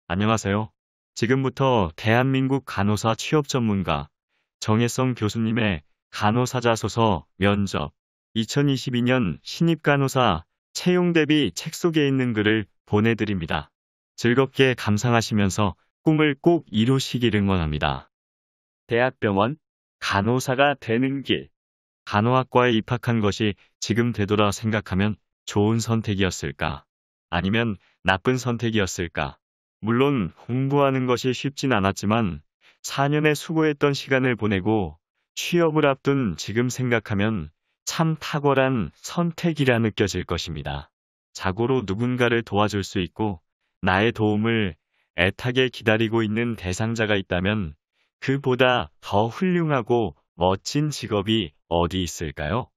안녕하세요. 지금부터 대한민국 간호사 취업 전문가 정혜성 교수님의 간호사자소서 면접 2022년 신입 간호사 채용 대비 책 속에 있는 글을 보내드립니다. 즐겁게 감상하시면서 꿈을 꼭 이루시길 응원합니다. 대학병원 간호사가 되는 길. 간호학과에 입학한 것이 지금 되돌아 생각하면 좋은 선택이었을까? 아니면 나쁜 선택이었을까? 물론 공부하는 것이 쉽진 않았지만 4년의 수고했던 시간을 보내고 취업을 앞둔 지금 생각하면 참 탁월한 선택이라 느껴질 것입니다. 자고로 누군가를 도와줄 수 있고 나의 도움을 애타게 기다리고 있는 대상자가 있다면 그보다 더 훌륭하고 멋진 직업이 어디 있을까요?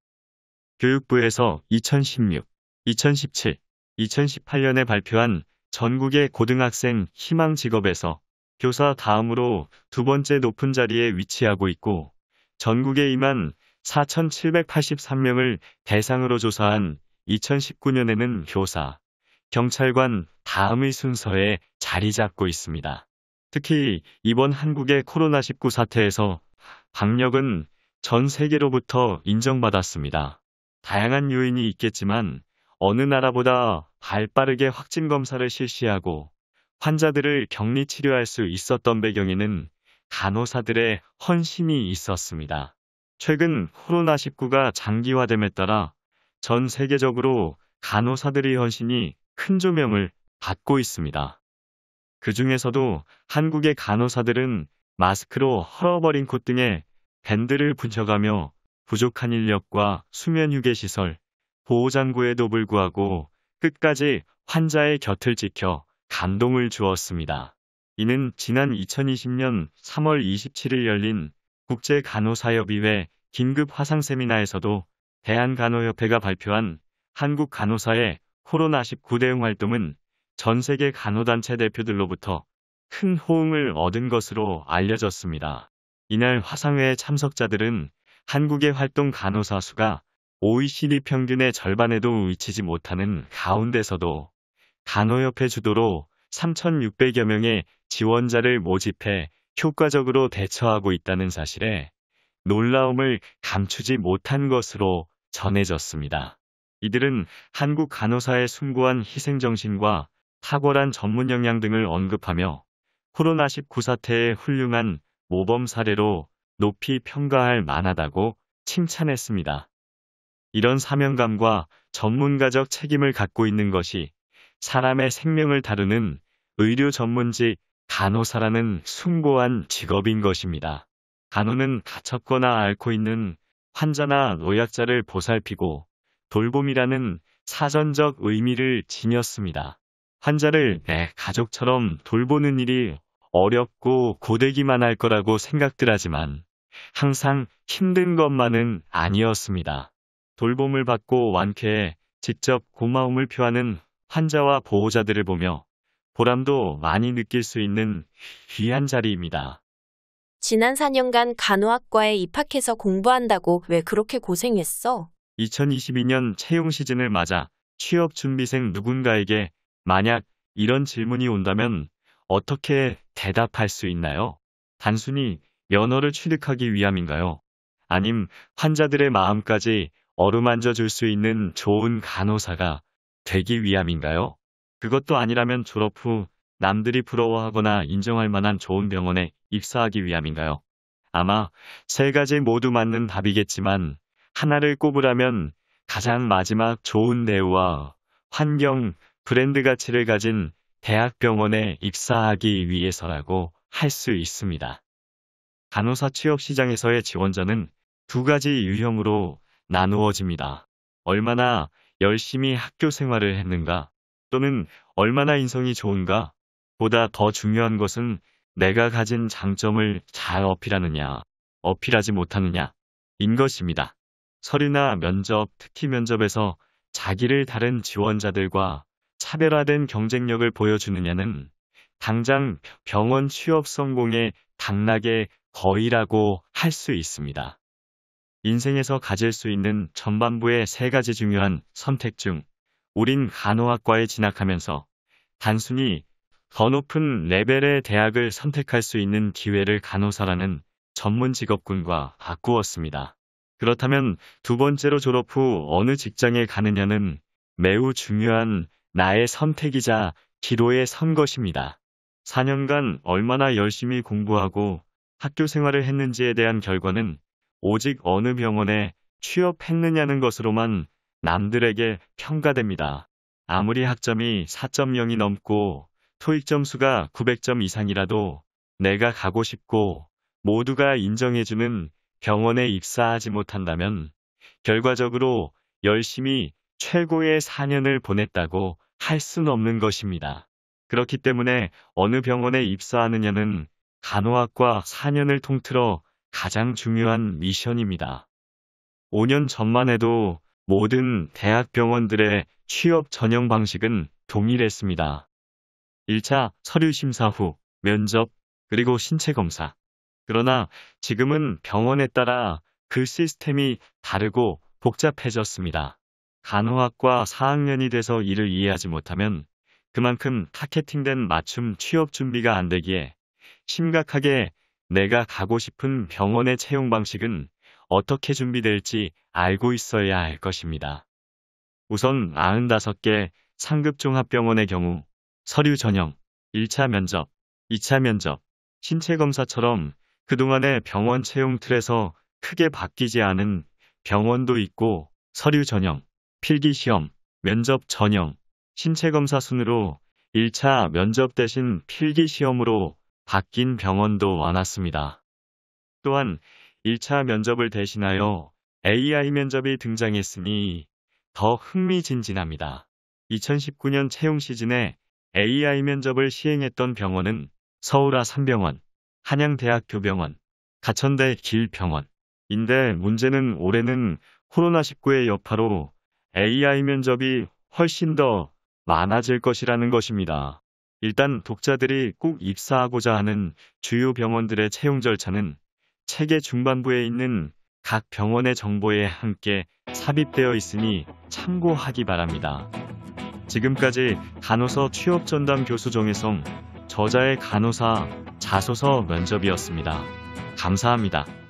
교육부에서 2016, 2017, 2018년에 발표한 전국의 고등학생 희망 직업에서 교사 다음으로 두 번째 높은 자리에 위치하고 있고 전국에 2만 4,783명을 대상으로 조사한 2019년에는 교사, 경찰관 다음의 순서에 자리 잡고 있습니다. 특히 이번 한국의 코로나19 사태에서 방역은 전 세계로부터 인정받았습니다. 다양한 요인이 있겠지만 어느 나라보다 발빠르게 확진 검사를 실시하고 환자들을 격리 치료할 수 있었던 배경에는 간호사들의 헌신이 있었습니다. 최근 코로나19가 장기화됨에 따라 전 세계적으로 간호사들의 헌신이 큰 조명을 받고 있습니다. 그 중에서도 한국의 간호사들은 마스크로 헐어버린 콧 등에 밴드를 붙여가며 부족한 인력과 수면 휴게 시설, 보호장구에도 불구하고 끝까지 환자의 곁을 지켜 감동을 주었습니다. 이는 지난 2020년 3월 27일 열린 국제간호사협의회 긴급 화상 세미나에서도 대한간호협회가 발표한 한국 간호사의 코로나19 대응 활동은 전 세계 간호단체 대표들로부터 큰 호응을 얻은 것으로 알려졌습니다. 이날 화상회의 참석자들은 한국의 활동 간호사 수가 OECD 평균의 절반에도 미치지 못하는 가운데서도 간호협회 주도로 3,600여 명의 지원자를 모집해 효과적으로 대처하고 있다는 사실에 놀라움을 감추지 못한 것으로 전해졌습니다. 이들은 한국 간호사의 숭고한 희생정신과 탁월한 전문 역량 등을 언급하며 코로나19 사태의 훌륭한 모범 사례로 높이 평가할 만하다고 칭찬했습니다. 이런 사명감과 전문가적 책임을 갖고 있는 것이 사람의 생명을 다루는 의료 전문직 간호사라는 숭고한 직업인 것입니다. 간호는 다쳤거나 앓고 있는 환자나 노약자를 보살피고 돌봄이라는 사전적 의미를 지녔습니다. 환자를 내 가족처럼 돌보는 일이 어렵고 고되기만 할 거라고 생각들 하지만 항상 힘든 것만은 아니었습니다. 돌봄을 받고 완쾌해 직접 고마움을 표하는 환자와 보호자들을 보며 보람도 많이 느낄 수 있는 귀한 자리입니다. 지난 4년간 간호학과에 입학해서 공부한다고 왜 그렇게 고생했어? 2022년 채용 시즌을 맞아 취업 준비생 누군가에게 만약 이런 질문이 온다면 어떻게 대답할 수 있나요? 단순히 면허를 취득하기 위함인가요? 아님 환자들의 마음까지 어루만져 줄 수 있는 좋은 간호사가 되기 위함인가요? 그것도 아니라면 졸업 후 남들이 부러워하거나 인정할 만한 좋은 병원에 입사하기 위함인가요? 아마 세 가지 모두 맞는 답이겠지만 하나를 꼽으라면 가장 마지막 좋은 대우와 환경, 브랜드 가치를 가진 대학병원에 입사하기 위해서라고 할 수 있습니다. 간호사 취업 시장에서의 지원자는 두 가지 유형으로 나누어집니다. 얼마나 열심히 학교 생활을 했는가 또는 얼마나 인성이 좋은가 보다 더 중요한 것은 내가 가진 장점을 잘 어필하느냐, 어필하지 못하느냐 인 것입니다. 서류나 면접, 특히 면접에서 자기를 다른 지원자들과 차별화된 경쟁력을 보여주느냐는 당장 병원 취업 성공의 당락의 거의라고 할 수 있습니다. 인생에서 가질 수 있는 전반부의 세 가지 중요한 선택 중 우린 간호학과에 진학하면서 단순히 더 높은 레벨의 대학을 선택할 수 있는 기회를 간호사라는 전문 직업군과 바꾸었습니다. 그렇다면 두 번째로 졸업 후 어느 직장에 가느냐는 매우 중요한 나의 선택이자 기로에 선 것입니다. 4년간 얼마나 열심히 공부하고 학교 생활을 했는지에 대한 결과는 오직 어느 병원에 취업했느냐는 것으로만 남들에게 평가됩니다. 아무리 학점이 4.0이 넘고 토익 점수가 900점 이상이라도 내가 가고 싶고 모두가 인정해주는 병원에 입사하지 못한다면 결과적으로 열심히 최고의 4년을 보냈다고 할 수는 없는 것입니다. 그렇기 때문에 어느 병원에 입사하느냐는 간호학과 4년을 통틀어 가장 중요한 미션입니다. 5년 전만 해도 모든 대학병원들의 취업 전형 방식은 동일했습니다. 1차 서류 심사 후 면접, 그리고 신체 검사. 그러나 지금은 병원에 따라 그 시스템이 다르고 복잡해졌습니다. 간호학과 4학년이 돼서 이를 이해하지 못하면 그만큼 타겟팅된 맞춤 취업 준비가 안 되기에 심각하게 내가 가고 싶은 병원의 채용 방식은 어떻게 준비될지 알고 있어야 할 것입니다. 우선 95개 상급 종합병원의 경우 서류 전형, 1차 면접, 2차 면접, 신체 검사처럼 그동안의 병원 채용 틀에서 크게 바뀌지 않은 병원도 있고 서류 전형, 필기 시험, 면접 전형, 신체 검사 순으로 1차 면접 대신 필기 시험으로 바뀐 병원도 많았습니다. 또한 1차 면접을 대신하여 AI 면접이 등장했으니 더 흥미진진합니다. 2019년 채용 시즌에 AI 면접을 시행했던 병원은 서울 아3병원, 한양대학교병원, 가천대 길병원인데 문제는 올해는 코로나19의 여파로 AI 면접이 훨씬 더 많아질 것이라는 것입니다. 일단 독자들이 꼭 입사하고자 하는 주요 병원들의 채용 절차는 책의 중반부에 있는 각 병원의 정보에 함께 삽입되어 있으니 참고하기 바랍니다. 지금까지 간호서 취업전담 교수 정혜성, 저자의 간호사 자소서 면접이었습니다. 감사합니다.